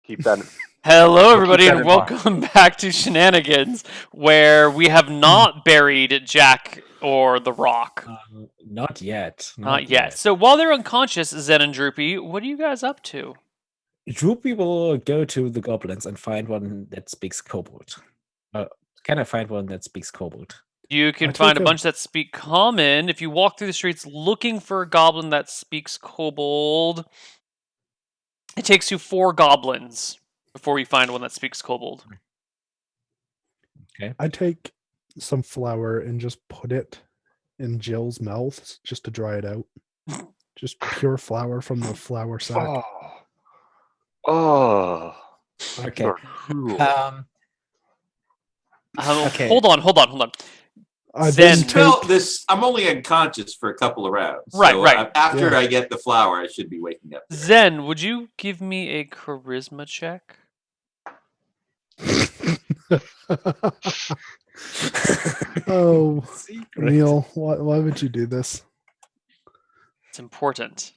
Keep that. Hello, everybody, Keep that and in mind. welcome back to Shenanigans, where we have not buried Jack or the Rock. Not yet. Not yet. So while they're unconscious, Zen and Droopy, what are you guys up to? Droopy will go to the goblins and find one that speaks kobold. Can I find one that speaks kobold? You can find a bunch that speak common. If you walk through the streets looking for a goblin that speaks kobold, it takes you 4 goblins before you find one that speaks kobold. Okay. I take some flour and just put it in Jill's mouth just to dry it out. Just pure flour from the flour sack. Oh. Okay. You're cruel. Okay. Hold on. I Zen. then Well, take, this I'm only unconscious for a couple of rounds. Right, so, right. After Yeah. I get the flour, I should be waking up. Zen, would you give me a charisma check? oh, Secret. Neal, why would you do this? It's important.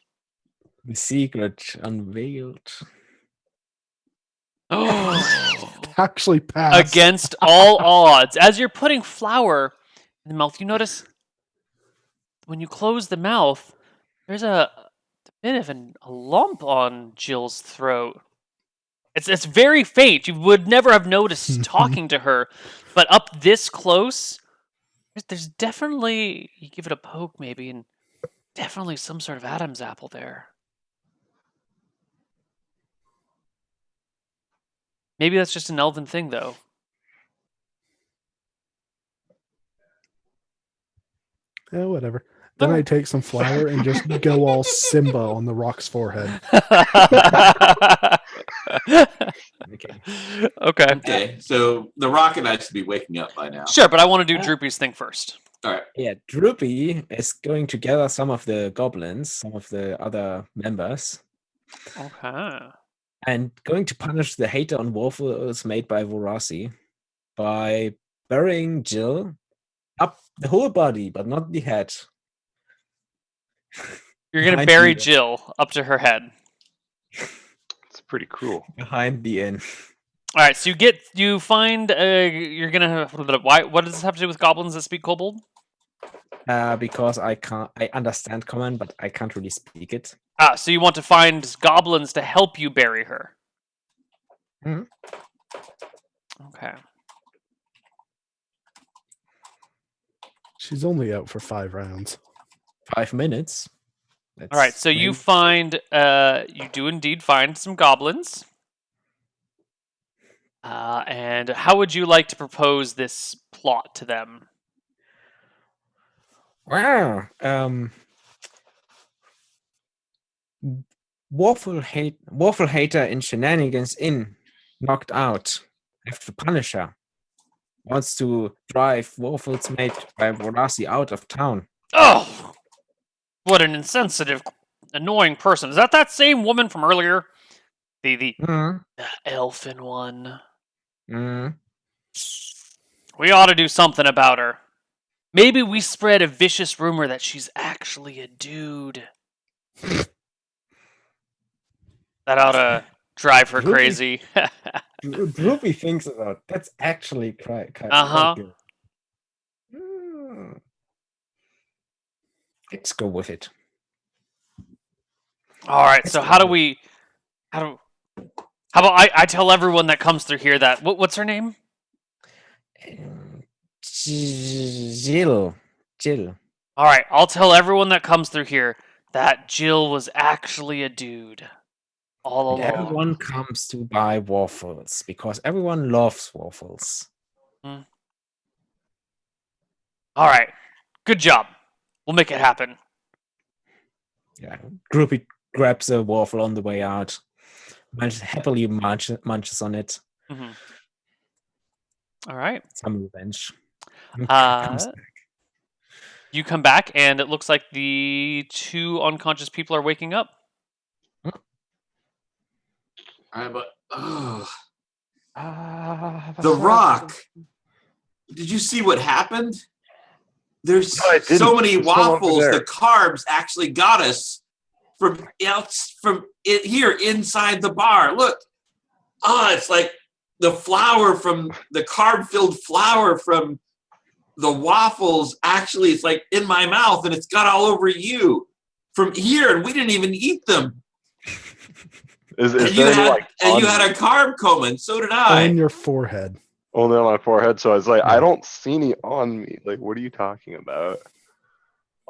The secret unveiled. Oh. Actually pass. Against all odds. As you're putting flour in the mouth, you notice when you close the mouth, there's a bit of a lump on Jill's throat. It's very faint. You would never have noticed talking to her, but up this close, there's definitely, you give it a poke maybe, and definitely some sort of Adam's apple there. Maybe that's just an elven thing, though. Yeah, whatever. Then I take some flour and just go all Simba on the Rock's forehead. Okay. Okay. Okay, so the Rock and I should be waking up by now. Sure, but I want to do Droopy's thing first. All right. Yeah, Droopy is going to gather some of the goblins, some of the other members, Okay. and going to punish the hater on waffles made by Vorasi by burying Jill up the whole body, but not the head. You're going to Behind bury the- Jill up to her head. It's pretty cruel. behind the inn. All right, so you find you're going to have what does this have to do with goblins that speak kobold? Because I understand common, but I can't really speak it. So you want to find goblins to help you bury her. Mhm. Okay. She's only out for 5 rounds. 5 minutes. All right, so you find you do indeed find some goblins. And how would you like to propose this plot to them? Wow. Waffle hater in Shenanigans Inn knocked out. Have to punish her. Wants to drive waffles made by Vorasi out of town. Oh, what an insensitive, annoying person! Is that same woman from earlier? The elfin one. We ought to do something about her. Maybe we spread a vicious rumor that she's actually a dude. That ought to drive her Really? crazy. Droopy thinks about that's actually quite Uh-huh. good. Let's go with it. All right. So how about I tell everyone that comes through here that what's her name? Jill. All right. I'll tell everyone that comes through here that Jill was actually a dude all And along. everyone comes to buy waffles because everyone loves waffles. All right. Good job. We'll make it happen. Yeah, Droopy grabs a waffle on the way out, happily munches on it. Mm-hmm. All right. Some revenge. Uh, You come back, and it looks like the 2 unconscious people are waking up. All right, but the Rock. Did you see what happened? There's No, I didn't. so many There's someone over waffles. there. The carbs actually got us from here inside the bar. Look, it's like the flour from the carb-filled flour from the waffles. Actually, it's like in my mouth, and it's got all over you from here, and we didn't even eat them. Is And you there any, had like, and you on- had a carb coma, and so did I. On your forehead. only on my forehead? So I was like, Yeah. I don't see any on me. Like, what are you talking about?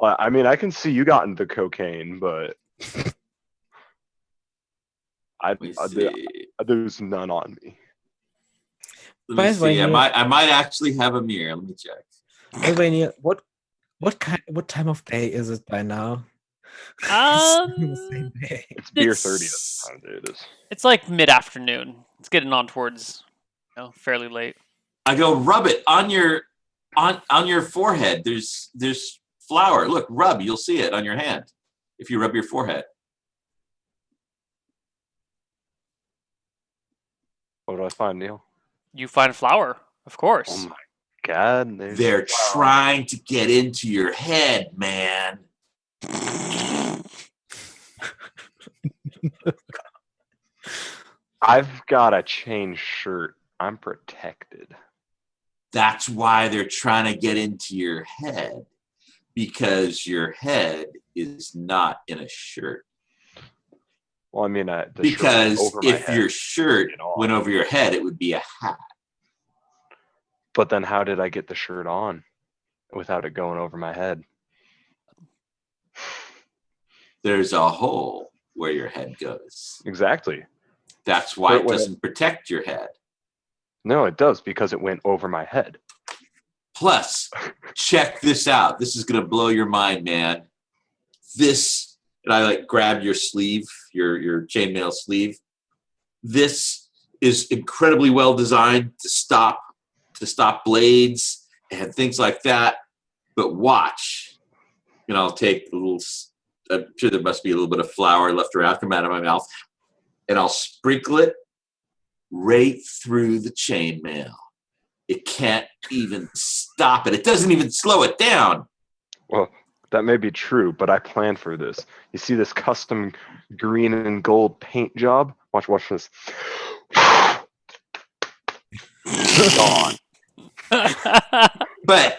I mean, I can see you got into cocaine, but Let me see. there's none on me. Let By me the way, see. I Neal- might actually have a mirror. Let me check. By the way, Neal, what time of day is it by now? Um, It's the same day. It's beer It's- 30 at the time, dude. It is. It's like mid-afternoon. It's getting on towards, fairly late. I go rub it on your forehead. There's flour. Look, rub. You'll see it on your hand if you rub your forehead. What do I find, Neil? You find flour, of course. Oh my god. They're trying to get into your head, man. I've got a chain shirt. I'm protected. That's why they're trying to get into your head, because your head is not in a shirt. Well, I mean, the shirt Because over my if head, your shirt it on. went over your head, it would be a hat. But then how did I get the shirt on without it going over my head? There's a hole where your head goes. Exactly. That's why But it when doesn't protect your head. No, it does because it went over my head. Plus, check this out. This is going to blow your mind, man. This, and I like grabbed your sleeve, your chainmail sleeve. This is incredibly well designed to stop blades and things like that. But watch, and I'll take a little, I'm sure there must be a little bit of flour left around, come out of my mouth, and I'll sprinkle it right through the chainmail. It can't even stop it. It doesn't even slow it down. Well, that may be true, but I planned for this. You see this custom green and gold paint job? Watch this. Gone. But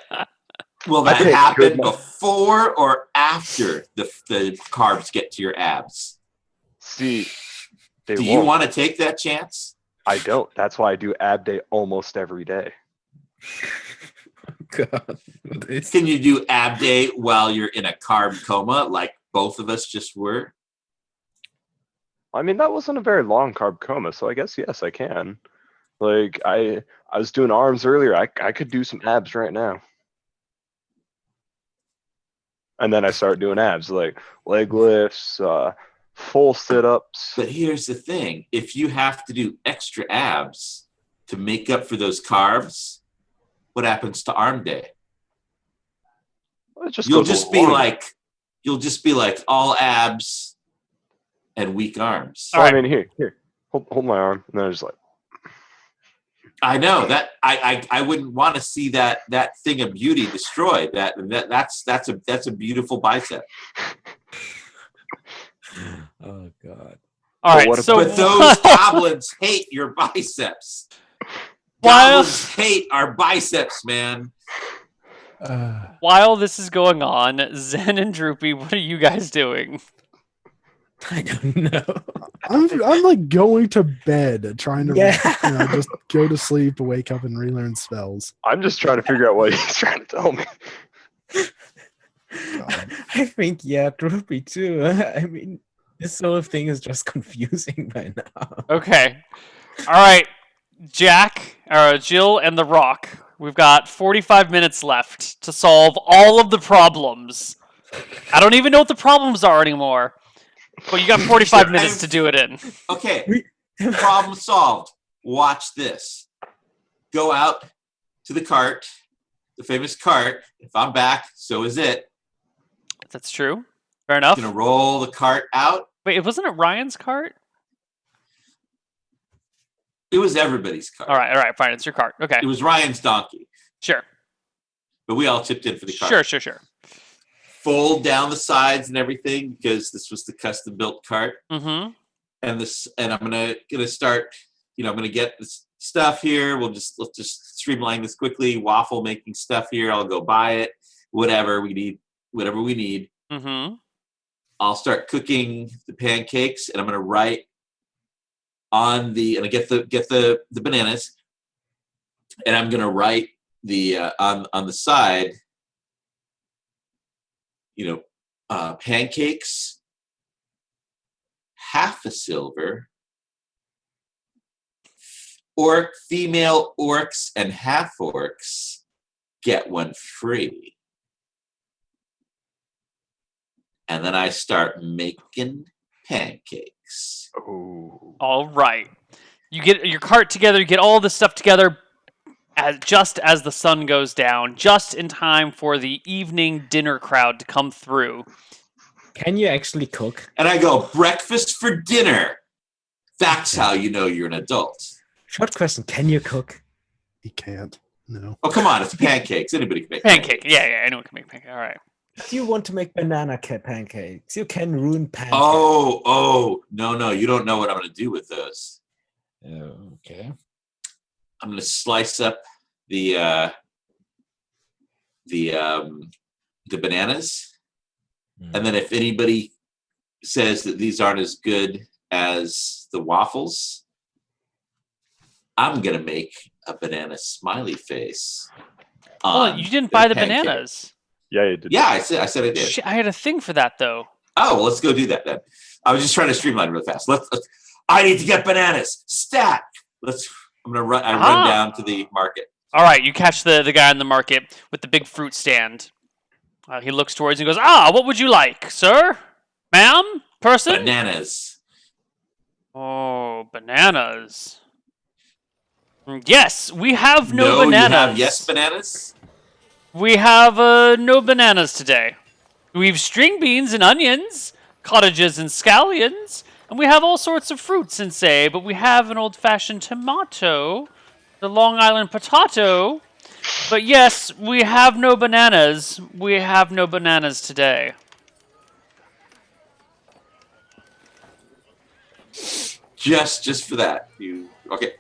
will I that take happen good mo- before or after the carbs get to your abs? See, they Do won't. you want to take that chance? I don't. That's why I do ab day almost every day. God, what is Can you do ab day while you're in a carb coma like both of us just were? I mean, that wasn't a very long carb coma, so I guess yes, I can. Like I was doing arms earlier. I could do some abs right now. And then I start doing abs, like leg lifts, full sit-ups. But here's the thing. If you have to do extra abs to make up for those carbs, what happens to arm day? It just You'll goes a just little be longer. like all abs and weak arms. So, I mean, here, hold my arm, and then I just like. I know that I wouldn't want to see that thing of beauty destroyed. That's a beautiful bicep. Oh God. All right, what so But those goblins hate your biceps. While- Goblins hate our biceps, man. while this is going on, Zen and Droopy, what are you guys doing? I don't know. I'm like going to bed, trying to Yeah. just go to sleep, wake up, and relearn spells. I'm just trying to figure out what he's trying to tell me. God. I think Droopy too. I mean, this whole thing is just confusing by now. Okay. All right, Jill, and the Rock. We've got 45 minutes left to solve all of the problems. I don't even know what the problems are anymore. But you got 45 minutes to do it in. Okay, problem solved. Watch this. Go out to the cart, the famous cart. If I'm back, so is it. That's true. Fair enough. Gonna roll the cart out. Wait, wasn't it Ryan's cart? It was everybody's cart. All right, fine. It's your cart. Okay, It was Ryan's donkey, sure. but we all chipped in for the cart. Sure. Fold down the sides and everything because this was the custom built cart. Mm-hmm. And I'm gonna start I'm going to get this stuff here. Let's just streamline this quickly. Waffle making stuff here. I'll go buy it. Whatever we need. Mm-hmm. I'll start cooking the pancakes, and I'm going to write on and I get the bananas, and I'm going to write the on the side. Pancakes, half a silver. Female orcs and half orcs get one free. And then I start making pancakes. Oh. All right. You get your cart together, you get all this stuff together just as the sun goes down, just in time for the evening dinner crowd to come through. Can you actually cook? And I go, breakfast for dinner. That's how you know you're an adult. Short question, can you cook? He can't. No. Oh, come on, it's pancakes. Anybody can make Pancake. Yeah, anyone can make pancake. All right. If you want to make banana pancakes, you can ruin pancakes. Oh, no, you don't know what I'm going to do with those. Okay. I'm going to slice up the bananas, and then if anybody says that these aren't as good as the waffles, I'm going to make a banana smiley face. Oh, you didn't buy the pancake. bananas. Yeah, you did. Yeah, I said I did. Shit, I had a thing for that though. Oh, well, let's go do that then. I was just trying to streamline real fast. I need to get bananas. Stat. I'm gonna run. I run down to the market. All right, you catch the guy in the market with the big fruit stand. He looks towards you and goes, what would you like, sir? Ma'am? Person? Bananas. Oh, bananas. Yes, we have no bananas. You have yes bananas? We have no bananas today. We've string beans and onions, cottages and scallions, and we have all sorts of fruits and say, but we have an old-fashioned tomato, the Long Island potato. But yes, we have no bananas. We have no bananas today. Just for that. Okay.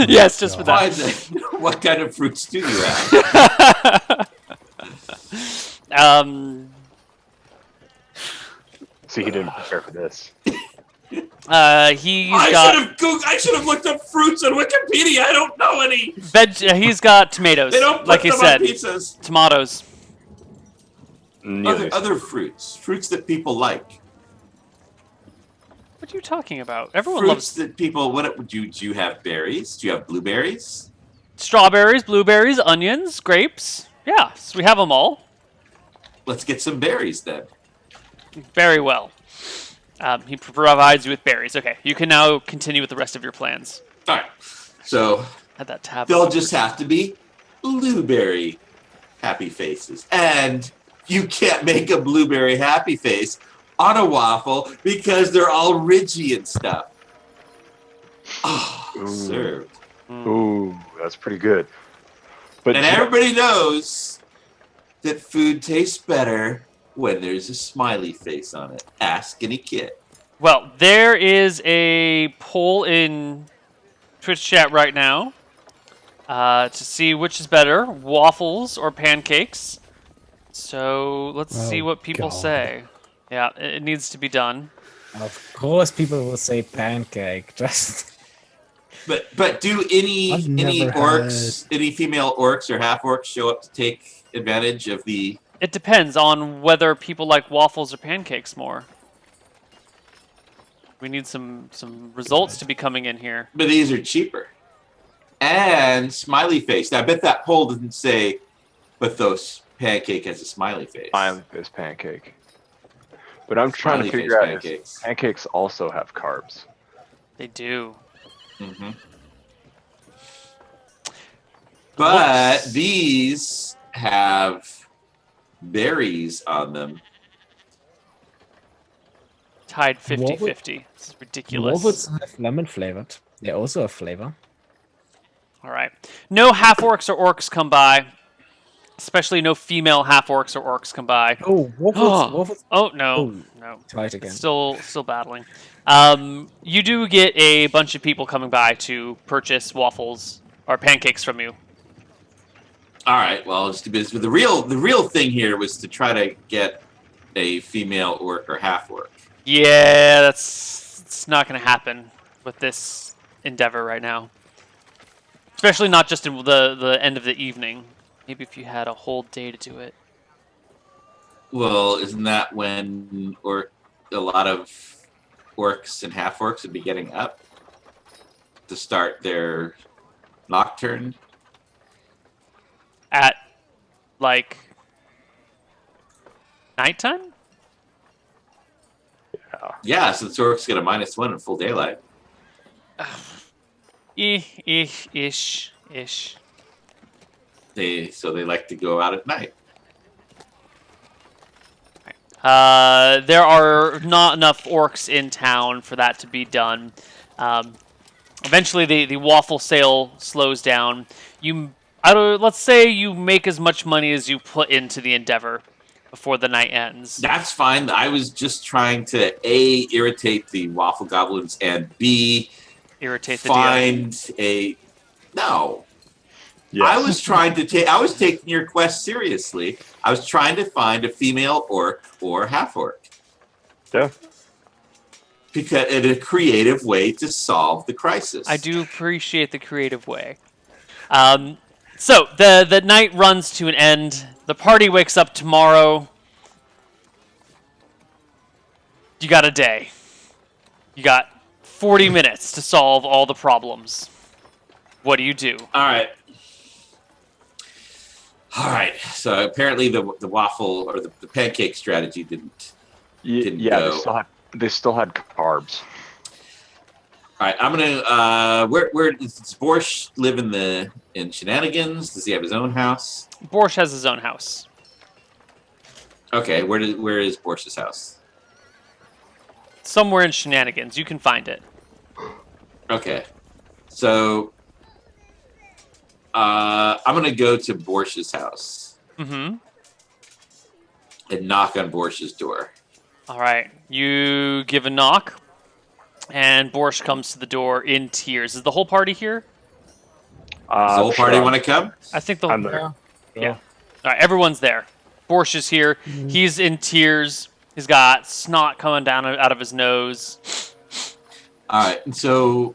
Yes, just for that. What kind of fruits do you have? See, he didn't prepare for this. I should have looked up fruits on Wikipedia. I don't know any. He's got tomatoes. They don't put like you them said. on pizzas. Tomatoes. Other fruits that people like. What are you talking about? Everyone Fruits loves that people. Do you have berries? Do you have blueberries? strawberries, blueberries, onions, grapes. Yeah, so we have them all. Let's get some berries then. Very well. He provides you with berries. Okay, you can now continue with the rest of your plans. All right. So Had that tab. they'll just have to be blueberry happy faces. And you can't make a blueberry happy face on a waffle because they're all ridgy and stuff. Oh, served. Ooh, that's pretty good. But And everybody knows that food tastes better when there's a smiley face on it. Ask any kid. Well, there is a poll in Twitch chat right now to see which is better, waffles or pancakes. So let's see what people say. Yeah, it needs to be done. Of course, people will say pancake. Just But do any never orcs, any female orcs or half orcs show up to take advantage of the? It depends on whether people like waffles or pancakes more. We need some results to be coming in here. But these are cheaper. And smiley face. Now, I bet that poll didn't say, but those pancake has a smiley face. Smiley face pancake. But I'm trying to figure out if pancakes also have carbs. They do. Mm-hmm. But these have berries on them. Tied 50-50. This is ridiculous. waffles have lemon flavored. They also have flavor. All right. No half-orcs or orcs come by. Especially no female half-orcs or orcs come by. Oh, waffles. Oh, no. Oh, No. try it again. Still battling. You do get a bunch of people coming by to purchase waffles or pancakes from you. All right. Well, just because the real thing here was to try to get a female orc or half orc. Yeah, it's not going to happen with this endeavor right now. Especially not just in the end of the evening. Maybe if you had a whole day to do it. Well, isn't that when a lot of orcs and half orcs would be getting up to start their nocturne? At, like, nighttime? Yeah, since orcs get a -1 in full daylight. Ish. So they like to go out at night. There are not enough orcs in town for that to be done. Eventually, the waffle sale slows down. Let's say you make as much money as you put into the endeavor before the night ends. That's fine. I was just trying to A, irritate the waffle goblins, and B, Irritate the find DM. No. Yes. I was trying to I was taking your quest seriously. I was trying to find a female orc or half orc. Yeah. Because in a creative way to solve the crisis. I do appreciate the creative way. So the night runs to an end. The party wakes up tomorrow. You got a day. You got 40 minutes to solve all the problems. What do you do? All right. So apparently the waffle or the pancake strategy didn't go. They still had carbs. All right, I'm gonna. Where does Borch live in Shenanigans? Does he have his own house? Borch has his own house. Okay, where is Borch's house? Somewhere in Shenanigans. You can find it. Okay, so I'm gonna go to Borch's house Mm-hmm. and knock on Borch's door. All right. You give a knock, and Borch comes to the door in tears. Is the whole party here? Does the whole party want to come? I think the I'm there. Yeah. All right, everyone's there. Borch is here. He's in tears. He's got snot coming down out of his nose. All right, and so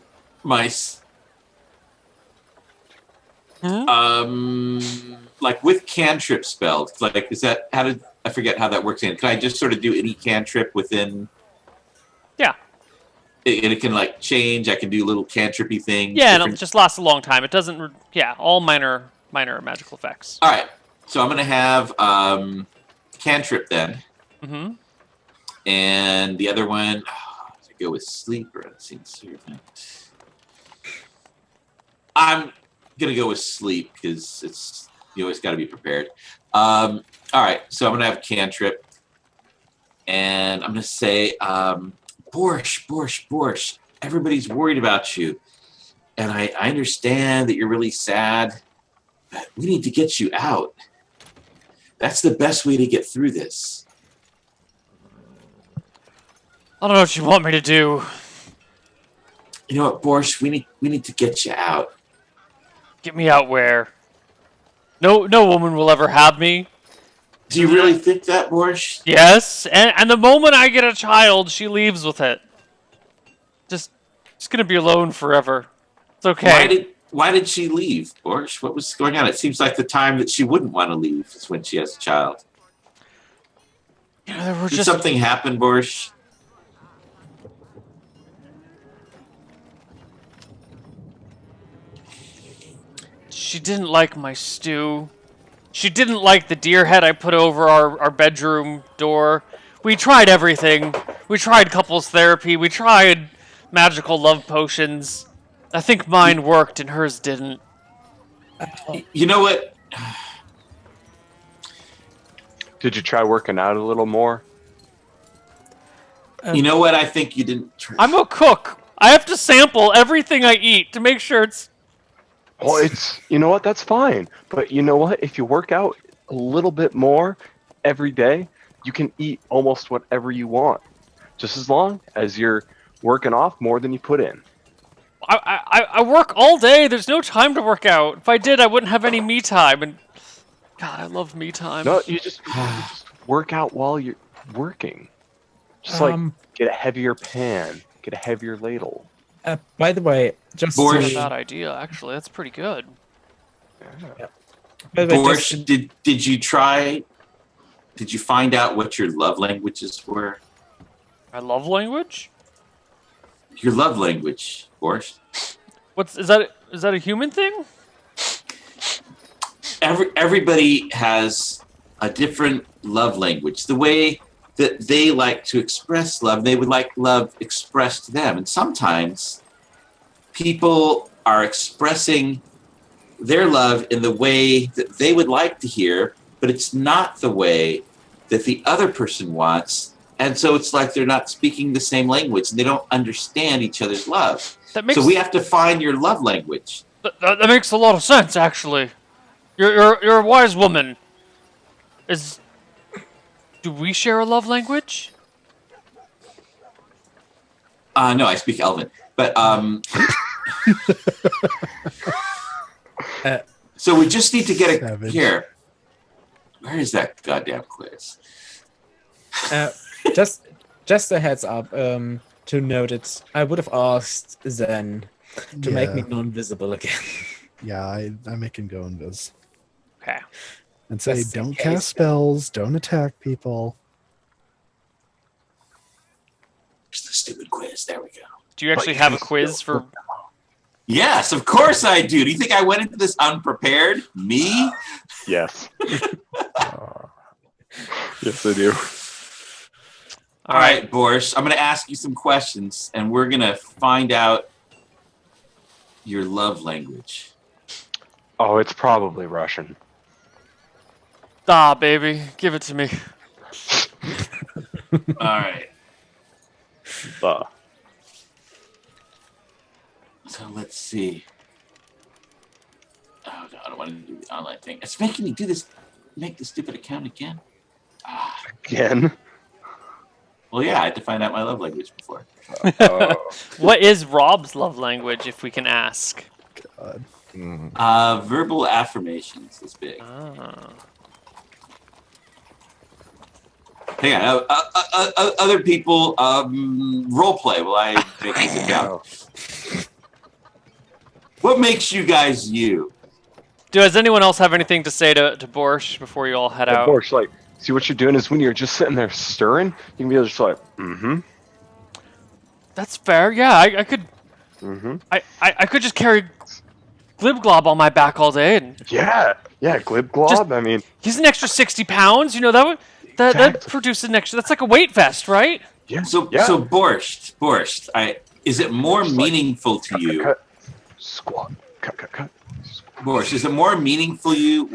like with cantrip spells, like is that I forget how that works in. Can I just sort of do any cantrip within? Yeah. And it can like change. I can do little cantrippy things. Yeah, and it just lasts a long time. It doesn't. Yeah, all minor magical effects. All right, so I'm gonna have cantrip then, Mm-hmm. and the other one to go with sleep or unseen servant. I'm gonna go with sleep because it's you always got to be prepared. All right, so I'm gonna have cantrip, and I'm gonna say, Borch, everybody's worried about you, and I understand that you're really sad, but we need to get you out. That's the best way to get through this. I don't know what you want me to do. You know what, Borch? We need to get you out. Get me out where? No woman will ever have me. Do you really think that, Borch? Yes, and the moment I get a child, she leaves with it. Just gonna be alone forever. It's okay. Why did she leave, Borch? What was going on? It seems like the time that she wouldn't want to leave is when she has a child. You know, there were Did something happen, Borch? She didn't like my stew. She didn't like the deer head I put over our bedroom door. We tried everything. We tried couples therapy. We tried magical love potions. I think mine worked and hers didn't. You know what? Did you try working out a little more? You know what? I think you didn't try. I'm a cook. I have to sample everything I eat to make sure it's... Well, you know what? That's fine. But you know what? If you work out, a little bit more every day, you can eat almost whatever you want, just as long as you're working off more than you put in. I work all day. There's no time to work out. If I did, I wouldn't have any me time. And God, I love me time. No, you just work out while you're working. Just like get a heavier pan, get a heavier ladle. By the way, just Borch. Not a to, bad idea, actually. That's pretty good. by the way, Borch, just did you try? Did you find out what your love languages were? My love language? Your love language, Borch. Is that a human thing? Everybody has a different love language. The way that they like to express love, they would like love expressed to them. And sometimes people are expressing their love in the way that they would like to hear, but it's not the way that the other person wants. And so it's like they're not speaking the same language and they don't understand each other's love. So we have to find your love language. That makes a lot of sense, actually. You're a wise woman. Do we share a love language? No, I speak Elven. But so we just need to get it Savage. here. Where is that goddamn quiz? just a heads up. To note it, I would have asked Zen to make me non-visible again. Yeah, I make him go invis. Okay. And say, Just in don't case. cast spells, don't attack people. Where's the stupid quiz? There we go. Do you actually have a quiz for... Yes, of course I do. Do you think I went into this unprepared? Me? Yes. Yes, I do. All right, Borch, I'm going to ask you some questions, and we're going to find out your love language. Oh, it's probably Russian. Ah, baby. Give it to me. All right. The. So let's see. Oh, no, I don't want to do the online thing. It's making me do this, make the stupid account again. Again. Well, yeah, I had to find out my love language before. What is Rob's love language, if we can ask? God. Verbal affirmations is big. Ah. Hang on, other people role play while I make this account. What makes you guys you? Does anyone else have anything to say to Borch before you all head out? Borch, like, see what you're doing is when you're just sitting there stirring, you can be just like, That's fair. Yeah, I could. I could just carry Glib Glob on my back all day, and Yeah, glib glob. Just- I mean, he's an extra 60 pounds. You know that that Exactly. produces an extra. That's like a weight vest, right? yeah. So Borch, is it more Just like, meaningful to you? Cut. Squat. Cut. Borch, is it more meaningful to you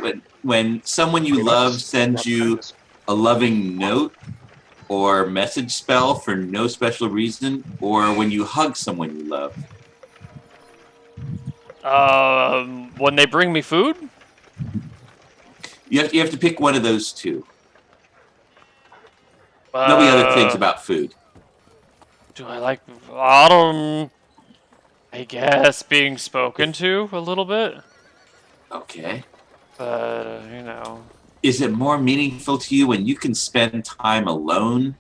when someone you love sends you a loving note or message spell for no special reason, or when you hug someone you love? When they bring me food. You have to pick one of those two. There'll be other things about food. Do I like? I guess being spoken to a little bit, Okay. but you know. Is it more meaningful to you when you can spend time alone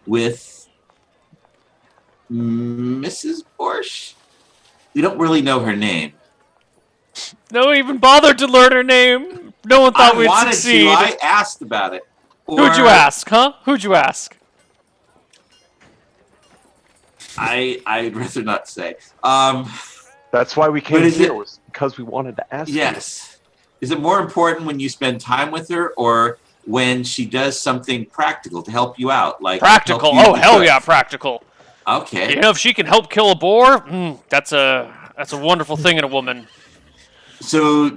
with Mrs. Borch? You don't really know her name. No one even bothered to learn her name. No one thought I we'd wanted succeed. to. I asked about it. Who'd you ask, huh? Who'd you ask? I'd rather not say. That's why we came But is here, it- was because we wanted to ask you. Yes. Is it more important when you spend time with her, or when she does something practical to help you out? Like Practical. help you Oh, hell cook? yeah, practical. Okay. You know, if she can help kill a boar, that's a wonderful thing in a woman. So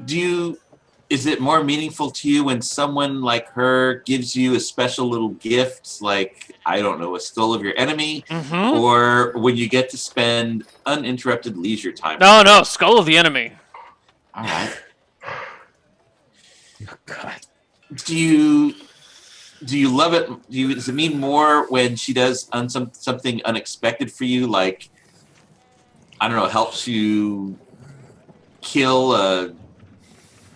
is it more meaningful to you when someone like her gives you a special little gift, like, I don't know, a skull of your enemy, Mm-hmm. or when you get to spend uninterrupted leisure time? No, skull of the enemy. All right. God. Do you love it? Does it mean more when she does something unexpected for you, like I don't know, helps you kill a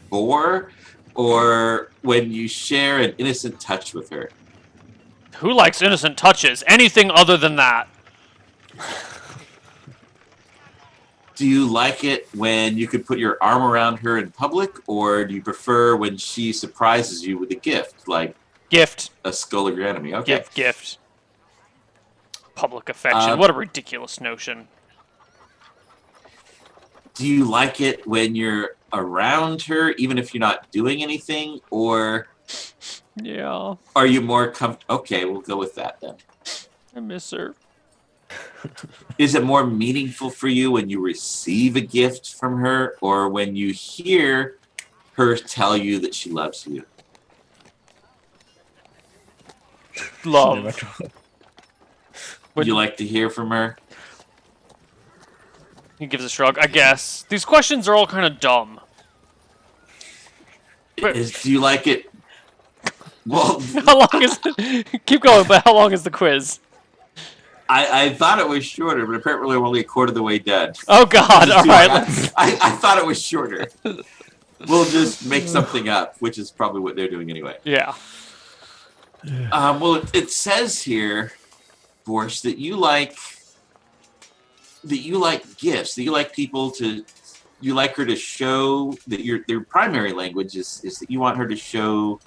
boar, or when you share an innocent touch with her? Who likes innocent touches? Anything other than that. Do you like it when you could put your arm around her in public, or do you prefer when she surprises you with a gift, like Gift. a skull of your enemy? Okay. Gift. Public affection. What a ridiculous notion. Do you like it when you're around her, even if you're not doing anything, or Yeah. are you more Okay, we'll go with that then. I miss her. Is it more meaningful for you when you receive a gift from her, or when you hear her tell you that she loves you? Love. Would you like to hear from her? He gives a shrug. I guess. These questions are all kind of dumb. Do you like it? Well, How long is it? Keep going, but how long is the quiz? I thought it was shorter, but apparently we're only a quarter of the way done. Oh, God. All right. I thought it was shorter. We'll just make something up, which is probably what they're doing anyway. Yeah. Well, it says here, Borch, that you like gifts, that you like people to, you like her to show that their primary language is that you want her to show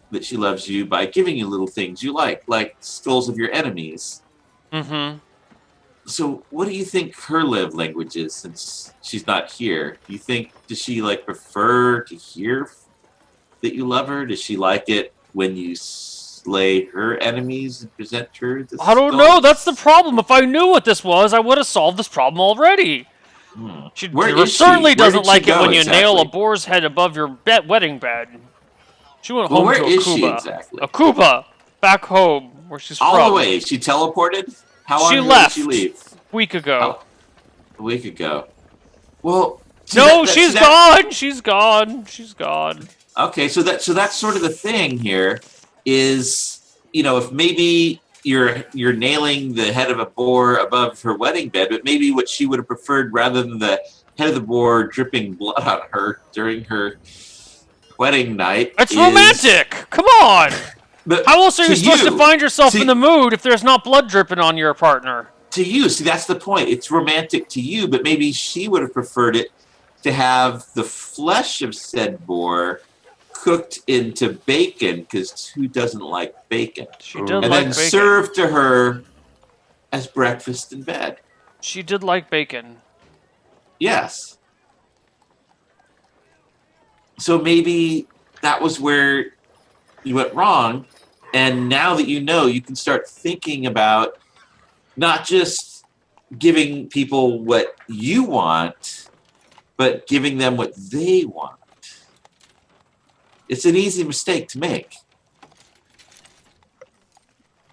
that she loves you by giving you little things you like skulls of your enemies. Mm-hmm. So what do you think her love language is, since she's not here? Do you think, does she prefer to hear that you love her? Does she like it when you slay her enemies and present her the I don't know. That's the problem. If I knew what this was, I would have solved this problem already. She certainly doesn't like it when you nail a boar's head above your wedding bed. She went home to Akuba. Where is she exactly? Akuba, back home, where she's from. All the way. She teleported? How long ago did she leave? A week ago. A week ago. Well, no, she's gone. She's gone. She's gone. Okay, so that's sort of the thing here. Is, if maybe you're nailing the head of a boar above her wedding bed, but maybe what she would have preferred, rather than the head of the boar dripping blood on her during her wedding night. It's romantic. Come on. How else are you supposed to find yourself in the mood if there's not blood dripping on your partner? To you, see, that's the point. It's romantic to you, but maybe she would have preferred it to have the flesh of said boar cooked into bacon, because who doesn't like bacon? She did and like then bacon. Served to her as breakfast in bed. She did like bacon. Yes. So maybe that was where you went wrong, and now that you know, you can start thinking about not just giving people what you want, but giving them what they want. It's an easy mistake to make.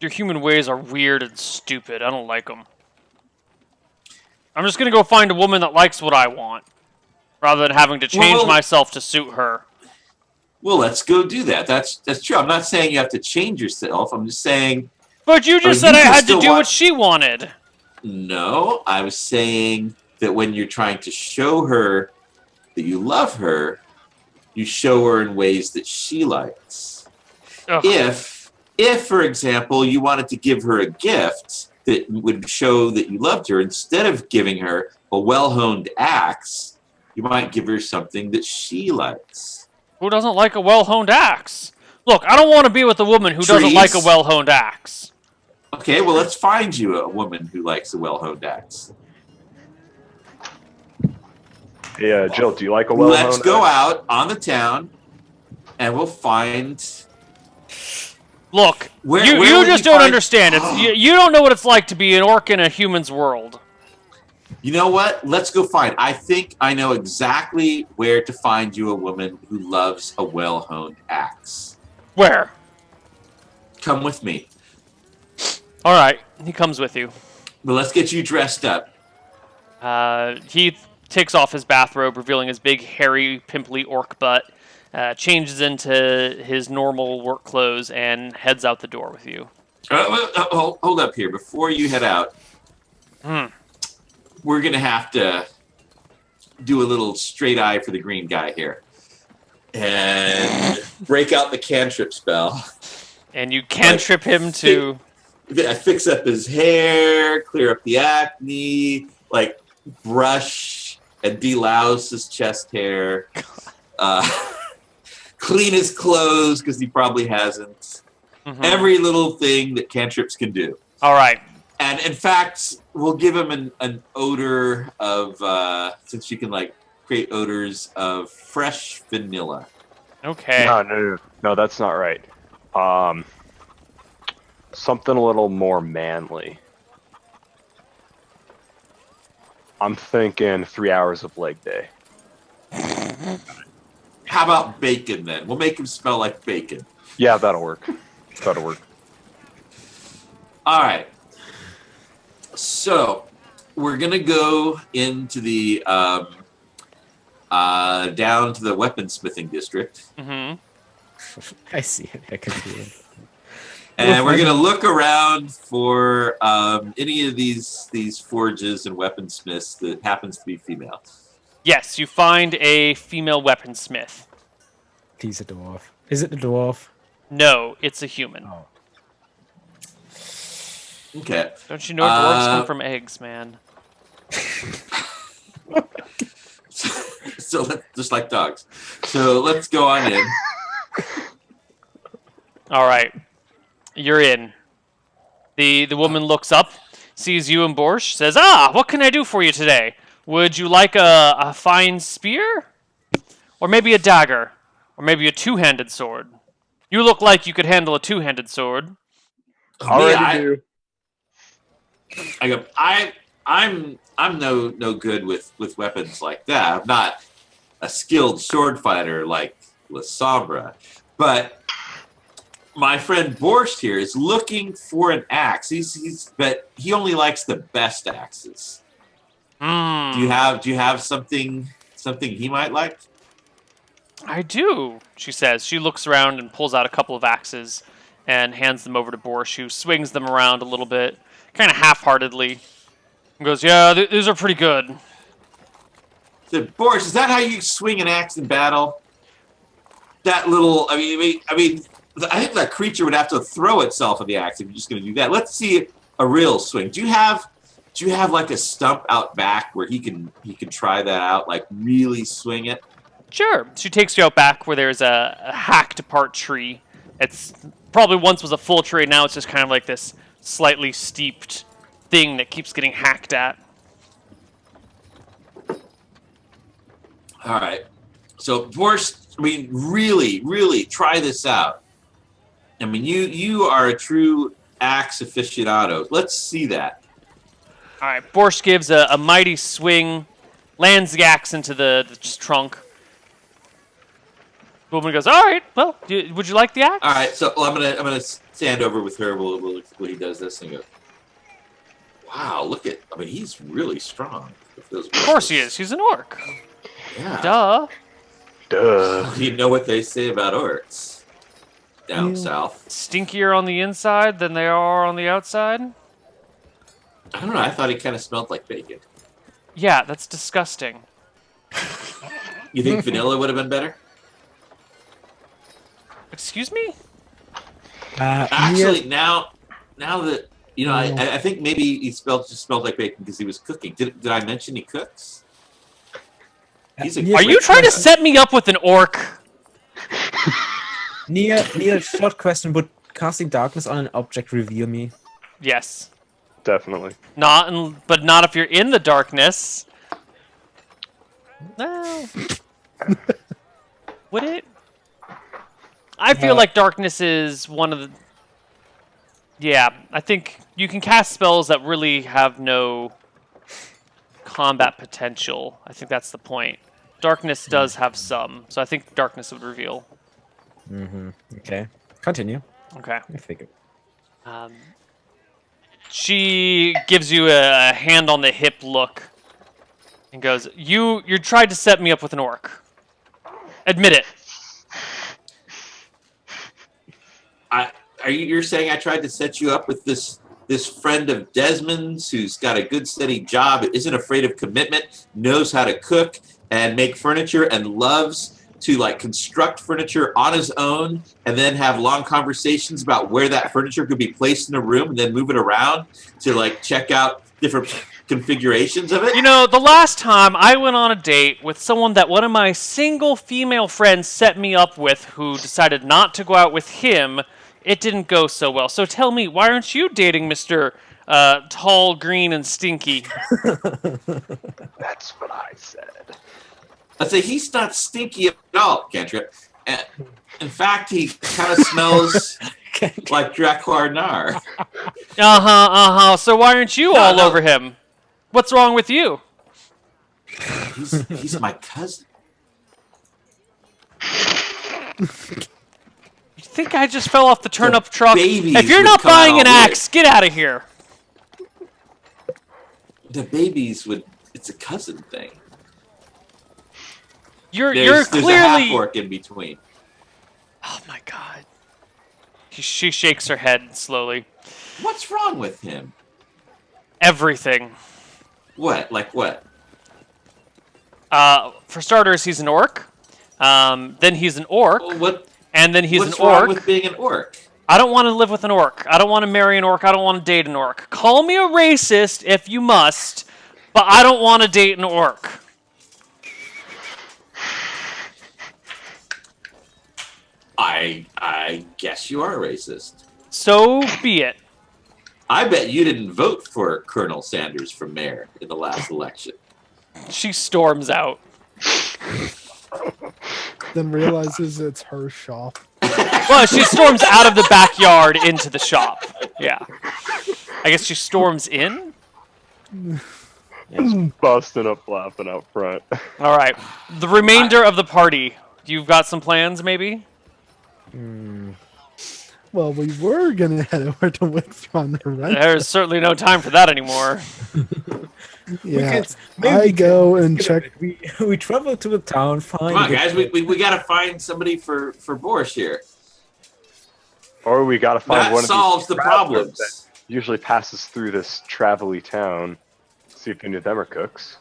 Your human ways are weird and stupid. I don't like them. I'm just going to go find a woman that likes what I want, rather than having to change myself to suit her. Well, let's go do that. That's true. I'm not saying you have to change yourself. I'm just saying... But you just said I had to do what she wanted. No, I was saying that when you're trying to show her that you love her, you show her in ways that she likes. Ugh. If, for example, you wanted to give her a gift that would show that you loved her, instead of giving her a well-honed axe, you might give her something that she likes. Who doesn't like a well-honed axe? Look, I don't want to be with a woman who doesn't like a well-honed axe. Okay, well, let's find you a woman who likes a well-honed axe. Yeah, Jill, do you like a well-honed axe? Let's go out on the town, and we'll find... Look, you just don't understand. You don't know what it's like to be an orc in a human's world. You know what? Let's go find. I think I know exactly where to find you a woman who loves a well-honed axe. Where? Come with me. All right, he comes with you. But let's get you dressed up. He takes off his bathrobe, revealing his big, hairy, pimply orc butt, changes into his normal work clothes, and heads out the door with you. Hold up here. Before you head out, we're going to have to do a little straight eye for the green guy here. And break out the cantrip spell. And you cantrip him to... I fix up his hair, clear up the acne, like brush and delouse his chest hair, clean his clothes because he probably hasn't. Every little thing that cantrips can do. All right. And in fact, we'll give him an odor of, since you can like create odors of fresh vanilla. Okay. No, that's not right. Something a little more manly. I'm thinking 3 hours of leg day. How about bacon then? We'll make him smell like bacon. Yeah, that'll work. That'll work. All right. So we're gonna go into the down to the weaponsmithing district. I see it. I can see it. And we're gonna look around for any of these forges and weaponsmiths that happens to be female. Yes, you find a female weaponsmith. He's a dwarf. Is it the dwarf? No, it's a human. Oh. Okay. Don't you know dwarves come from eggs, man? So just like dogs. So let's go on in. All right. You're in. The woman looks up, sees you and Borch, says, what can I do for you today? Would you like a fine spear? Or maybe a dagger? Or maybe a two-handed sword? You look like you could handle a two-handed sword. Already do. I go, I'm no good with weapons like that. I'm not a skilled sword fighter like Lasombra. But my friend Borch here is looking for an axe. But he only likes the best axes. Do you have something he might like? I do, she says. She looks around and pulls out a couple of axes and hands them over to Borch, who swings them around a little bit, kind of half-heartedly, and goes, "Yeah, these are pretty good." Said, Borch, is that how you swing an axe in battle? That little, I mean, I think that creature would have to throw itself at the axe if you're just going to do that. Let's see a real swing. Do you have like a stump out back where he can try that out, like really swing it? Sure. She takes you out back where there's a hacked apart tree. It's probably once was a full tree, now it's just kind of like this slightly steeped thing that keeps getting hacked at. All right. So Borch, I mean, really, really try this out. I mean, you are a true axe aficionado. Let's see that. All right. Borch gives a mighty swing, lands the axe into the trunk. The woman goes, "All right. Well, would you like the axe?" All right. So I'm gonna stand over with her while he does this and go. Wow, look at! I mean, he's really strong. Of course he is. He's an orc. Yeah. Duh. You know what they say about orcs down south? Stinkier on the inside than they are on the outside? I don't know. I thought he kind of smelled like bacon. Yeah, that's disgusting. You think vanilla would have been better? Excuse me? Actually, now that you know, I think maybe he just smelled like bacon because he was cooking. Did I mention he cooks? Are you trying to set me up with an orc? Neal, short question: would casting darkness on an object reveal me? Yes. Definitely. But not if you're in the darkness. No. Would it? I feel like darkness is one of the... Yeah, I think you can cast spells that really have no combat potential. I think that's the point. Darkness does have some, so I think darkness would reveal. Okay. Continue. Okay. I figured. She gives you a hand on the hip look And goes, you tried to set me up with an orc. Admit it. You're saying I tried to set you up with this friend of Desmond's who's got a good steady job, isn't afraid of commitment, knows how to cook and make furniture, and loves to like construct furniture on his own and then have long conversations about where that furniture could be placed in a room and then move it around to like check out different configurations of it? You know, the last time I went on a date with someone that one of my single female friends set me up with who decided not to go out with him, it didn't go so well. So tell me, why aren't you dating Mr. Tall, Green, and Stinky? That's what I said. I say he's not stinky at all, Cantrip. In fact, he kind of smells like Dracoarnar. So why aren't you all over him? What's wrong with you? He's my cousin. You think I just fell off the turnip truck? babies If you're would not come out buying all an the way. axe, get out of here. The babies would. It's a cousin thing. You're There's a clearly. half orc in between. Oh my god. She shakes her head slowly. What's wrong with him? Everything. What? Like what? For starters, he's an orc. Then he's an orc. Well, And then he's what's an wrong orc. with being an orc? I don't want to live with an orc. I don't want to marry an orc. I don't want to date an orc. Call me a racist if you must, but I don't want to date an orc. I guess you are racist. So be it. I bet you didn't vote for Colonel Sanders for mayor in the last election. She storms out. Then realizes it's her shop. Well, she storms out of the backyard into the shop. Yeah. I guess she storms in? Busting up laughing out front. All right. The remainder of the party. You've got some plans, maybe? Well, we were gonna head over to Withron, right? There's certainly no time for that anymore. Yeah, I go and check. We travel to the town. Find Come on, guys. We got to find somebody for Borch here. Or we gotta find That one of solves these the travelers problems. that usually passes through this travel-y town. See if any of them are cooks.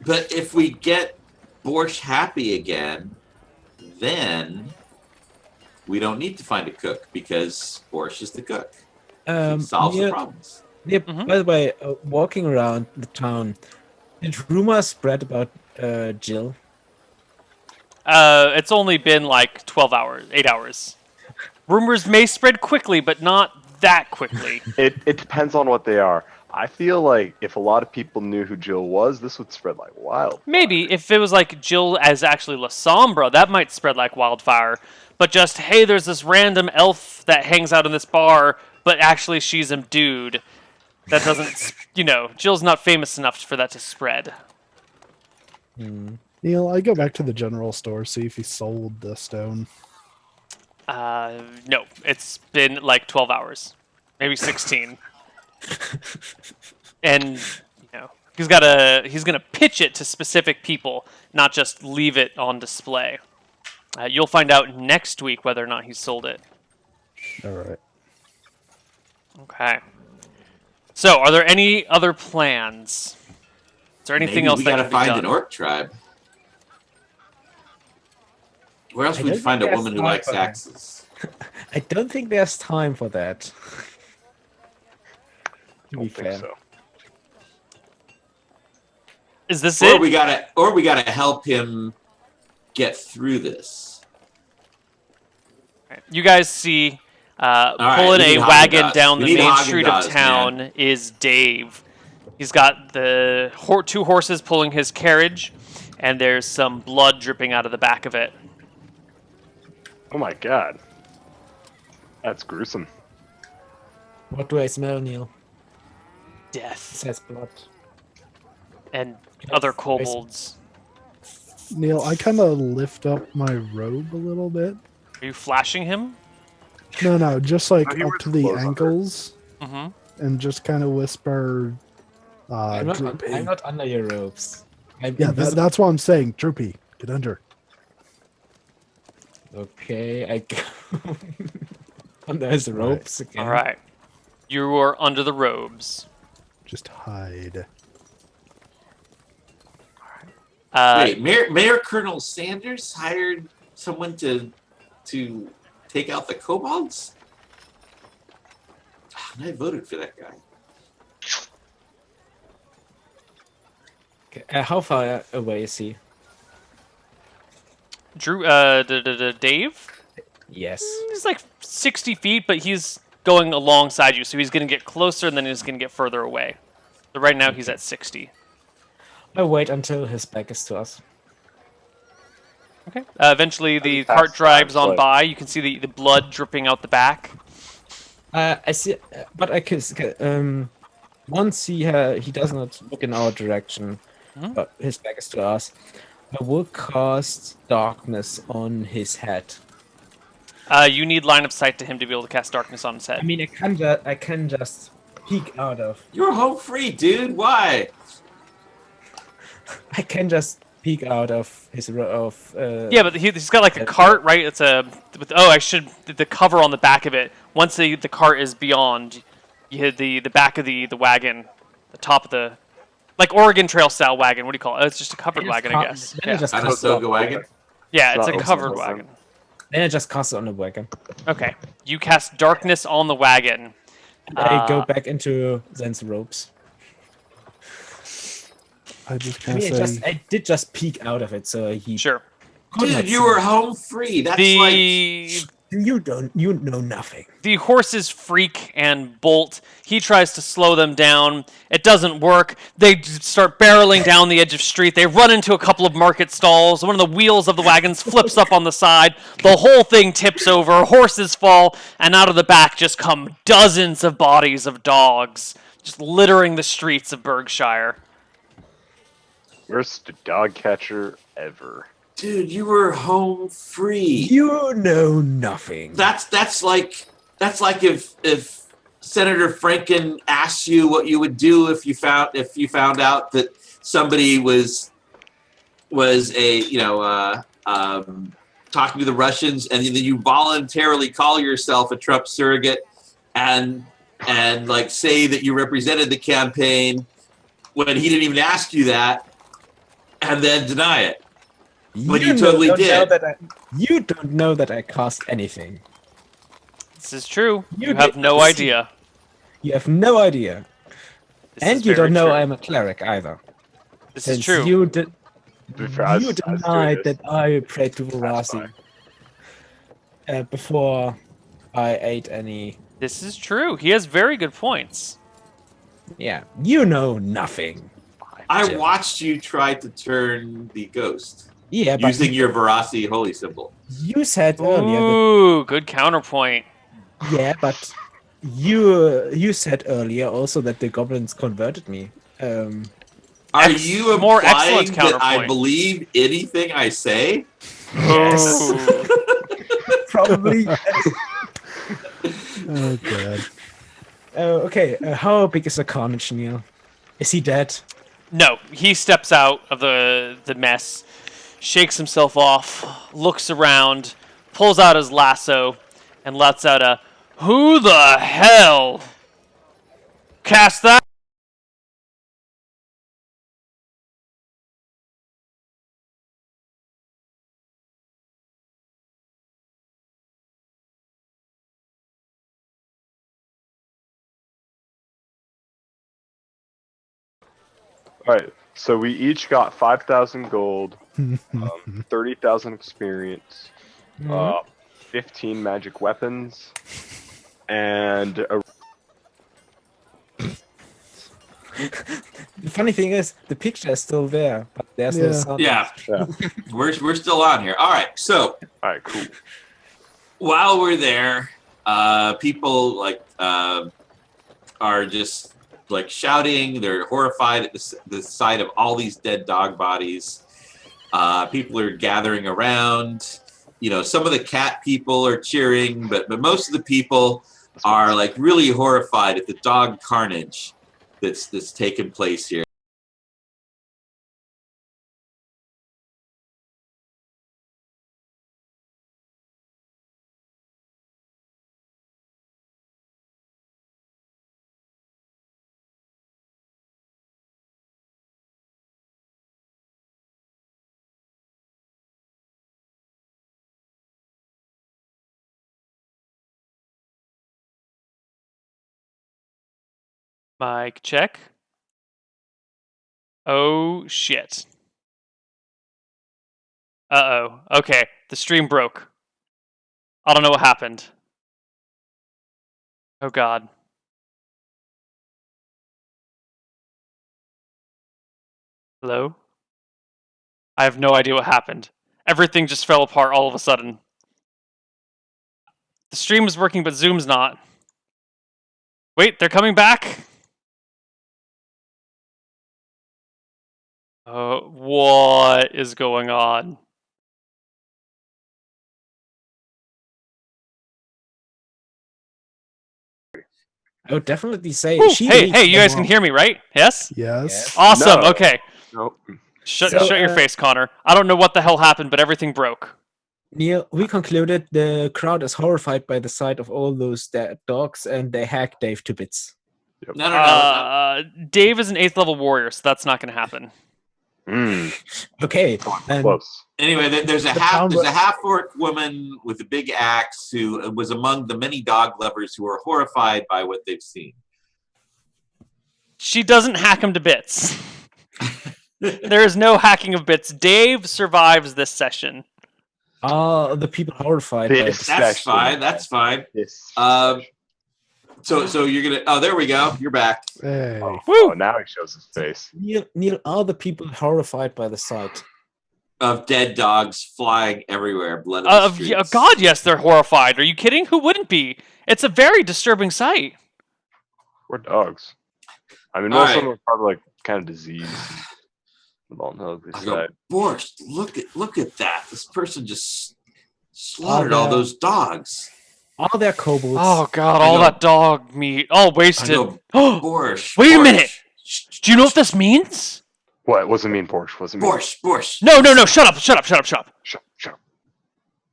But if we get Borch happy again, then we don't need to find a cook because Borch is the cook. He solves the problems. Yeah, Mhm. by the way, walking around the town, did rumors spread about Jill? It's only been like 12 hours, 8 hours. Rumors may spread quickly, but not that quickly. It depends on what they are. I feel like if a lot of people knew who Jill was, this would spread like wild. Maybe if it was like Jill as actually La Sombra, that might spread like wildfire. But just, hey, there's this random elf that hangs out in this bar, but actually she's a dude. That doesn't, Jill's not famous enough for that to spread. Neal, I go back to the general store, see if he sold the stone. No, it's been like 12 hours, maybe 16. And, he's gonna pitch it to specific people, not just leave it on display. You'll find out next week whether or not he sold it. All right. Okay. So, are there any other plans? Is there anything Maybe else we that gotta can be find done? an orc tribe. Where else I would we don't find a think woman there's who likes time for that. axes? I don't think there's time for that. To be Don't think fair. so. Is this Or it? we gotta help him get through this. You guys see right, pulling we a need wagon Haagen-Dazs. down We the need main street of Haagen-Dazs, town is Dave. He's got the two horses pulling his carriage, and there's some blood dripping out of the back of it. Oh my god. That's gruesome. What do I smell, Neil? It Death says blood. and other kobolds. Neal, I kind of lift up my robe a little bit. Are you flashing him? No, just like Oh, he up wears to the clothes under. ankles, Mm-hmm. and just kind of whisper, Droopy. I'm not under your ropes. I'm Yeah, invisible. that's what I'm saying. Droopy, get under. Okay, I go under his ropes again. All right. You are under the robes. Just hide. Wait, Mayor Colonel Sanders hired someone to take out the kobolds? I voted for that guy. Okay, how far away is he? Dave? Yes. He's like 60 feet, but he's going alongside you, so he's going to get closer and then he's going to get further away. So right now he's at 60. I'll wait until his back is to us. Okay. Eventually the fast cart drives time, on but- by. You can see the blood dripping out the back. I see, but I can. Once he does not look in our direction, Mhm. but his back is to us. I will cast darkness on his head. You need line of sight to him to be able to cast darkness on his head. I mean, I can just peek out of. You're home free, dude. Why? I can just peek out of his Yeah, but he's got like a cart, right? It's the cover on the back of it. Once the cart is beyond, you hit the back of the wagon, the top of the, like Oregon Trail style wagon. What do you call it? It's just a covered wagon, I guess. Then I Yeah, just On a cast it on, Soga wagon? yeah, it's not a open, covered open. wagon. then I just cast it on the wagon. Okay, you cast darkness on the wagon. And I go Uh, back into Zen's ropes. I just I can't mean, say. I did just peek out of it, so he. Sure. could not Dude, you see were me. home free. That's like You know nothing. The horses freak and bolt. He tries to slow them down. It doesn't work. They start barreling down the edge of street. They run into a couple of market stalls. One of the wheels of the wagons flips up on the side. The whole thing tips over. Horses fall, and out of the back just come dozens of bodies of dogs, just littering the streets of Berkshire. Worst dog catcher ever. dude, you were home free. You know nothing. That's like if Senator Franken asked you what you would do if you found out that somebody was talking to the Russians, and then you voluntarily call yourself a Trump surrogate and like say that you represented the campaign when he didn't even ask you that, and then deny it. But you totally don't know did. that you don't know that I cost anything. This is true. You You have did no not see- idea. You have no idea, This and is you very don't know true. I'm a cleric either. This is Since true. You did. To be fair, I was You doing denied this. that I prayed to That's Verasi before I ate any. This is true. He has very good points. Yeah, you know nothing. I Jill. watched you try to turn the ghost Yeah, but using your Verasi holy symbol. you said earlier that Ooh, good counterpoint. yeah, but you said earlier also that the goblins converted me. Are you more implying excellent that I counterpoint. believe anything I say? Yes. Ooh. Probably. Oh god. Okay, how big is the carnage, Neal? Is he dead? No, he steps out of the mess, shakes himself off, looks around, pulls out his lasso, and lets out a "Who the hell cast that?" All right, so we each got 5,000 gold, 30,000 experience, Mhm. 15 magic weapons, and a The funny thing is, the picture is still there, but there's no Yeah. sound. Yeah, yeah. we're still on here. All right, so All right, cool. while we're there, people are just like shouting. They're horrified at the sight of all these dead dog bodies. People are gathering around. You know, some of the cat people are cheering, but most of the people are like really horrified at the dog carnage that's taken place here. Mic check. Oh shit. Uh-oh. Okay, the stream broke. I don't know what happened. Oh god. Hello? I have no idea what happened. Everything just fell apart all of a sudden. The stream is working, but Zoom's not. Wait, they're coming back? What is going on? I would definitely say Whew, she hey, leads hey, you them guys can all. hear me, right? Yes? Yes. Awesome, No. okay. Nope. Shut So, your face, Connor. I don't know what the hell happened, but everything broke. Neal, we concluded the crowd is horrified by the sight of all those dead dogs, and they hack Dave to bits. No. Dave is an 8th level warrior, so that's not going to happen. Okay, and Close. Anyway, there's a The half town there's a was- half orc woman with a big axe who was among the many dog lovers who are horrified by what they've seen. She doesn't hack him to bits. There is no hacking of bits. Dave survives this session. all the people horrified by This it. That's session. fine. That's fine. This So you're gonna. Oh, there we go. You're back. Hey. Oh, Woo! now he shows his face. Neal, all the people horrified by the sight. Of dead dogs flying everywhere, blood in the streets. God, yes, they're horrified. Are you kidding? Who wouldn't be? It's a very disturbing sight. We're dogs. I mean, All most of right. them are probably like kind of diseased. On the ugly I go, side. Borch, look at that. This person just slaughtered all those dogs. All their kobolds. Oh God, I all know. that dog meat, all wasted. know. Oh, Borch. Wait a Borch. minute. Do you know what this means? What? Wasn't mean Borch. Wasn't mean. Borch. No, shut up. Shut up.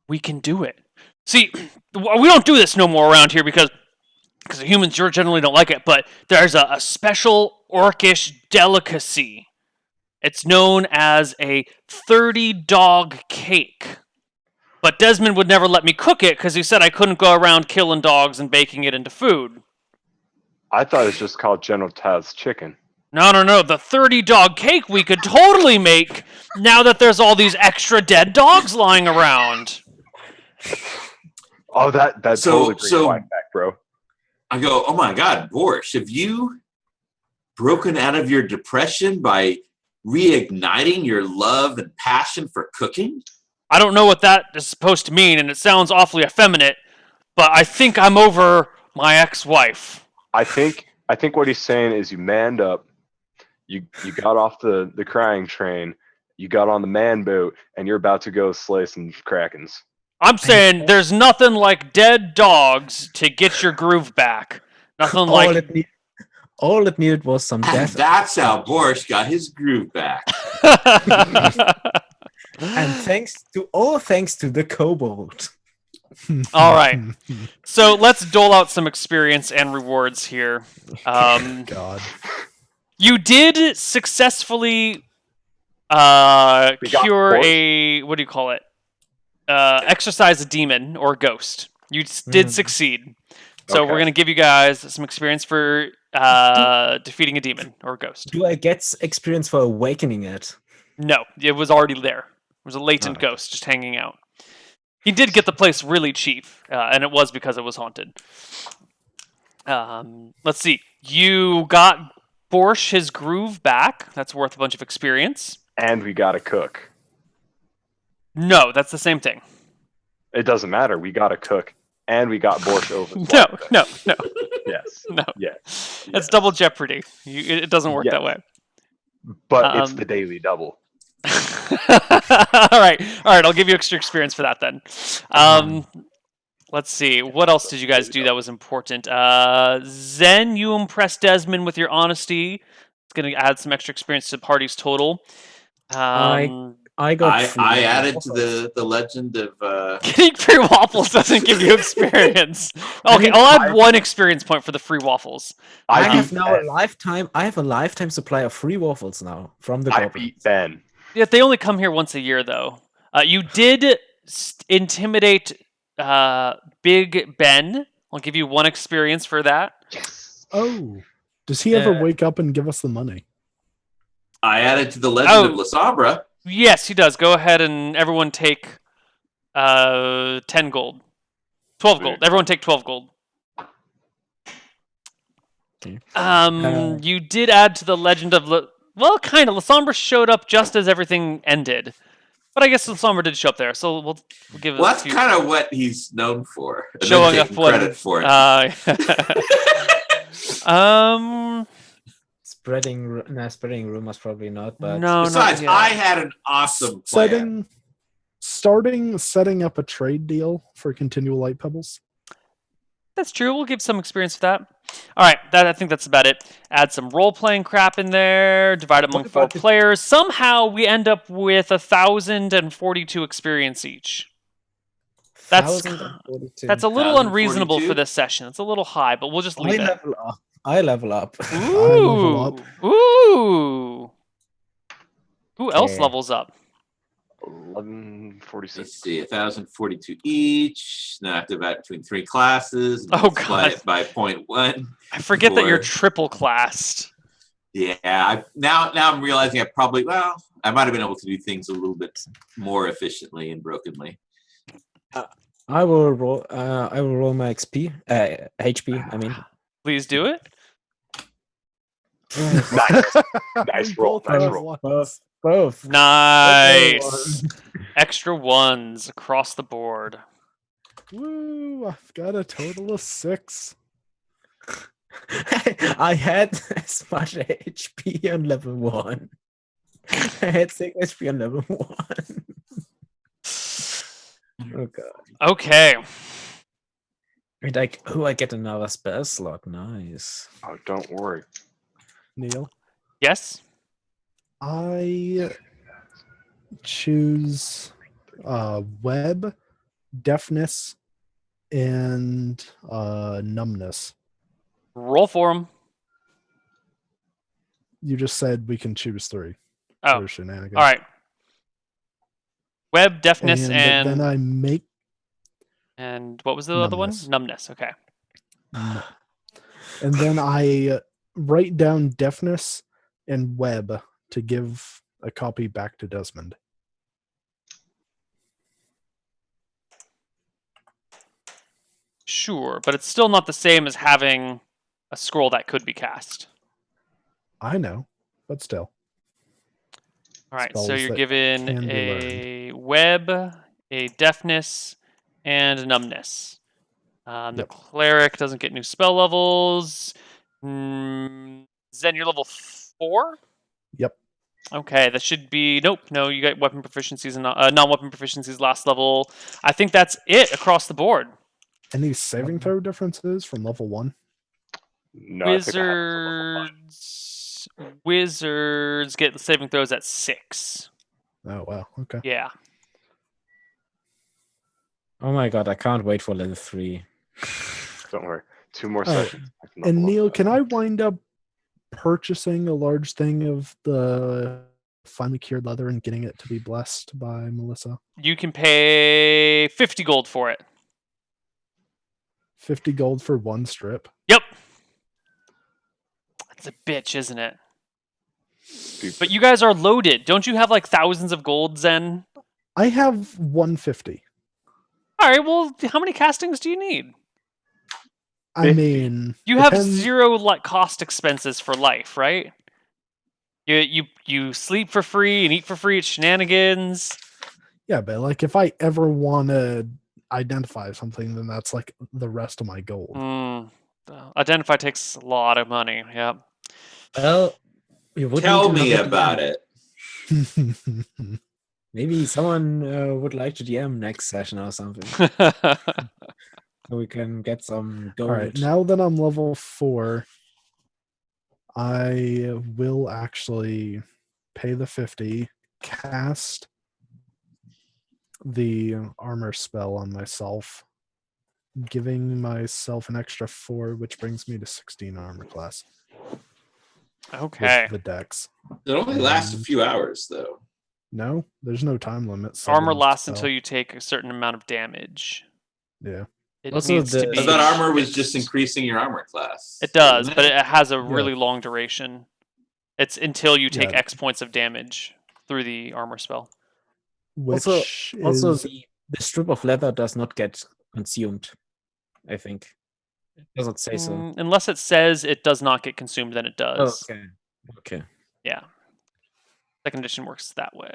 We can do it. See, we don't do this no more around here because the humans generally don't like it, but there's a special orcish delicacy. It's known as a 30-dog cake. But Desmond would never let me cook it because he said I couldn't go around killing dogs and baking it into food. I thought it was just called General Taz's chicken. No. The 30-dog cake we could totally make now that there's all these extra dead dogs lying around. Oh, that So- totally brings so- wine back, bro. I go, oh my God, Borch, have you broken out of your depression by reigniting your love and passion for cooking? I don't know what that is supposed to mean, and it sounds awfully effeminate, but I think I'm over my ex-wife. I think what he's saying is you manned up, you got off the crying train, you got on the man boat, and you're about to go slay some krakens. I'm saying there's nothing like dead dogs to get your groove back. Nothing like... All it needed was some And death. that's how Borch got his groove back. And thanks to the kobold. All right. So let's dole out some experience and rewards here. God. You did successfully got cure Borch. a... What do you call it? Exorcise a demon or ghost. You did succeed. So Okay. we're going to give you guys some experience for defeating a demon or a ghost. Do I get experience for awakening it? No, it was already there. It was a latent ghost just hanging out. He did get the place really cheap, and it was because it was haunted. Let's see. You got Borch his groove back. That's worth a bunch of experience. And we gotta cook. No, that's the same thing. It doesn't matter. We gotta cook, and we got Borch over. No. Yes. No. Yes. It's double jeopardy. It doesn't work Yeah. that way. But it's the daily double. all right. I'll give you extra experience for that then. Let's see. What else did you guys do that was important? Zen, you impressed Desmond with your honesty. It's going to add some extra experience to the party's total. I got free I added to waffles. the legend of Getting free waffles doesn't give you experience. Okay, I'll add 1 experience point for the free waffles. I I have beat now a Ben. lifetime. I have a lifetime supply of free waffles now from the I goblins. beat Ben. Yeah, they only come here once a year, though. You did intimidate Big Ben. I'll give you 1 experience for that. Yes. Oh, does he ever Yeah. wake up and give us the money? I added to the legend of La Sombra. Yes, he does. Go ahead and everyone take 10 gold. 12 gold. Everyone take 12 gold. Okay. You did add to the legend of well, kind of. La Sombra showed up just as everything ended. But I guess La Sombra did show up there, so we'll give it Well, a that's few. kind of what he's known for. And then Showing up taking when credit for it. Spreading rumors probably not, but no, Besides, not yet. I had an awesome plan. Setting up a trade deal for continual light pebbles. That's true. We'll give some experience for that. All right, I think that's about it. Add some role-playing crap in there. Divide it among What 4 about the- players. Somehow we end up with 1,042 experience each. That's 1042. That's a little unreasonable 1,042? for this session. It's a little high, but we'll just I leave it. level up. I level up. Ooh, up. ooh. Who else Okay. levels up? 1146. Let's see, 1,042 each. Now I have to divide between 3 classes. And Oh, multiply God. it by 0.1. I forget that you're Four. triple classed. Yeah, now I'm realizing I might have been able to do things a little bit more efficiently and brokenly. I will roll. I will roll my XP. HP. I mean. Please do it. Nice. Nice roll. Both Nice of roll. us. Both. Nice. Extra 1s across the board. Woo! I've got a total of 6. I had as much HP on level 1. I had 6 HP on level 1. Oh god. Okay. And I get another spell slot. Nice. Oh, don't worry. Neal, Yes? I choose web, deafness, and numbness. Roll for him. You just said we can choose 3 Oh, for Shenanigans. all right. Web, deafness, And then and I make and what was the other one? Numbness. Numbness. Okay. and then I write down deafness and web to give a copy back to Desmond. Sure, but it's still not the same as having a scroll that could be cast. I know, but still. All right, so Spells you're that given can be a web, a deafness, and a numbness. The Yep. cleric doesn't get new spell levels. Zen, you're level 4? Yep. Okay, that should be... Nope, no, you got weapon proficiencies and non-weapon proficiencies last level. I think that's it across the board. Any saving throw differences from level 1? No, I think I have it for level 1. Wizards get the saving throws at 6. Oh, wow. Okay. Yeah. Oh my god! I can't wait for level 3. Don't worry. 2 more All right. sessions. I can And level Neal, up. can I wind up purchasing a large thing of the finely cured leather and getting it to be blessed by Melissa? You can pay 50 gold for it. 50 gold for 1 strip. Yep. That's a bitch, isn't it? Stupid. But you guys are loaded. Don't you have like thousands of gold, Zen? I have 150. All right, well, how many castings do you need? I 50. mean, You have depends- 0 cost expenses for life, right? You sleep for free and eat for free at Shenanigans. Yeah, but like if I ever want to identify something, then that's like the rest of my gold. Identify takes a lot of money. Yep. Well, we would Tell need me another about DM. it. Maybe someone would like to DM next session or something. so we can get some gold. All right, now that I'm level 4, I will actually pay the 50, cast the armor spell on myself, giving myself an extra 4, which brings me to 16 armor class Okay. with the dex. It only lasts a And- few hours, though. No, there's no time limit. Armor summoned lasts spell. until you take a certain amount of damage. Yeah. It Also, needs to the- be I thought armor was just fixed. increasing your armor class. It does, wasn't but it has a really Yeah. long duration. It's until you take Yeah. X points of damage through the armor spell. Which Also, is the strip of leather does not get consumed. I think it doesn't say so. Unless it says it does not get consumed, then it does. Okay. Okay. Yeah. Second edition works that way.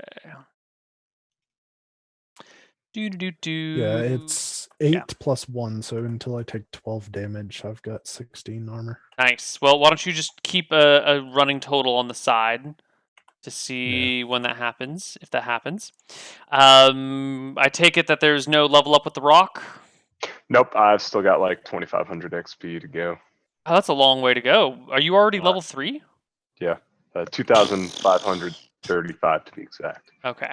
yeah, it's 8 Yeah. plus 1, so until I take 12 damage, I've got 16 armor. Nice. Well, why don't you just keep a running total on the side to see when that happens, if that happens. I take it that there's no level up with the rock. Nope, I've still got like 2,500 XP to go. Oh, that's a long way to go. Are you already level 3? 2,535 to be exact. Okay.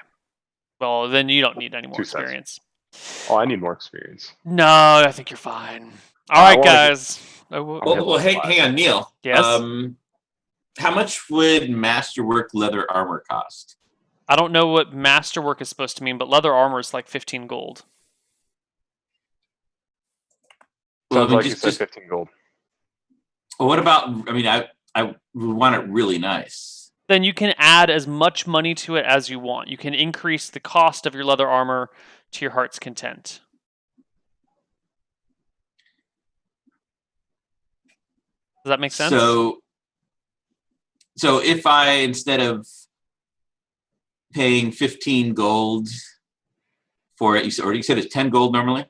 Well, then you don't need any more 2 cents. experience. Oh, I need more experience. No, I think you're fine. All right, wanna get- guys. Well, hang on, Neal. Yes? How much would Masterwork leather armor cost? I don't know what masterwork is supposed to mean, but leather armor is like 15 gold. Well, I Sounds mean, like you said 15 gold. Well, what about? I mean, I would want it really nice. Then you can add as much money to it as you want. You can increase the cost of your leather armor to your heart's content. Does that make sense? So if I, instead of paying 15 gold for it, you said it's 10 gold normally?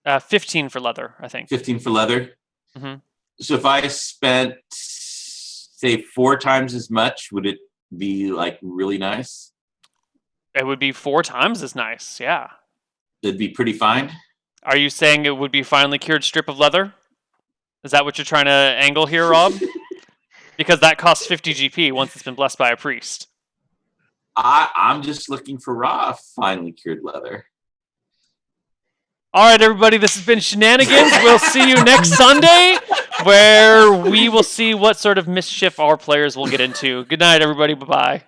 15 for leather, I think. 15 for leather? Mhm. So if I spent, say, 4 times as much, would it be like really nice? It would be 4 times as nice, yeah. It'd be pretty fine. Are you saying it would be finely cured strip of leather? Is that what you're trying to angle here, Rob? Because that costs 50 GP once it's been blessed by a priest. I'm just looking for raw, finely cured leather. All right, everybody, this has been Shenanigans. We'll see you next Sunday, where we will see what sort of mischief our players will get into. Good night, everybody. Bye-bye.